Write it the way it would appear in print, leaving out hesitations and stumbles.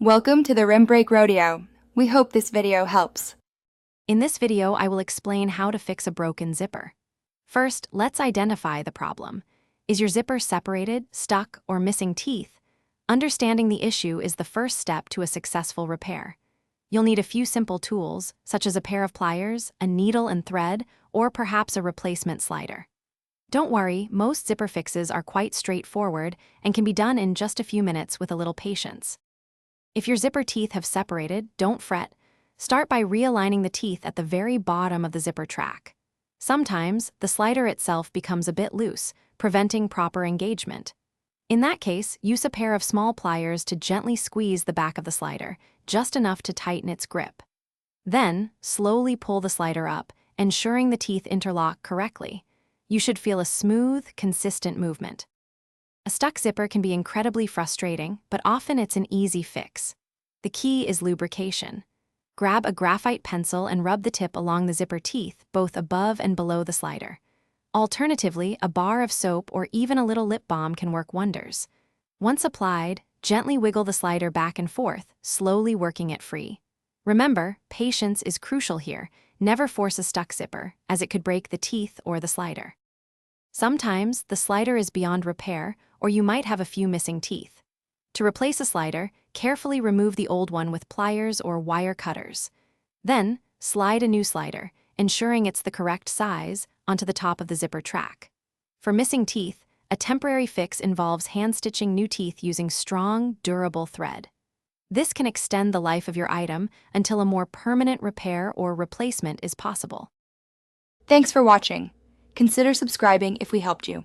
Welcome to the Rim Break Rodeo. We hope this video helps. In this video, I will explain how to fix a broken zipper. First, let's identify the problem. Is your zipper separated, stuck, or missing teeth? Understanding the issue is the first step to a successful repair. You'll need a few simple tools, such as a pair of pliers, a needle and thread, or perhaps a replacement slider. Don't worry, most zipper fixes are quite straightforward and can be done in just a few minutes with a little patience. If your zipper teeth have separated, don't fret. Start by realigning the teeth at the very bottom of the zipper track. Sometimes, the slider itself becomes a bit loose, preventing proper engagement. In that case, use a pair of small pliers to gently squeeze the back of the slider, just enough to tighten its grip. Then, slowly pull the slider up, ensuring the teeth interlock correctly. You should feel a smooth, consistent movement. A stuck zipper can be incredibly frustrating, but often it's an easy fix. The key is lubrication. Grab a graphite pencil and rub the tip along the zipper teeth, both above and below the slider. Alternatively, a bar of soap or even a little lip balm can work wonders. Once applied, gently wiggle the slider back and forth, slowly working it free. Remember, patience is crucial here. Never force a stuck zipper, as it could break the teeth or the slider. Sometimes, the slider is beyond repair, or you might have a few missing teeth. To replace a slider, carefully remove the old one with pliers or wire cutters. Then, slide a new slider, ensuring it's the correct size, onto the top of the zipper track. For missing teeth, a temporary fix involves hand-stitching new teeth using strong, durable thread. This can extend the life of your item until a more permanent repair or replacement is possible. Thanks for watching. Consider subscribing if we helped you.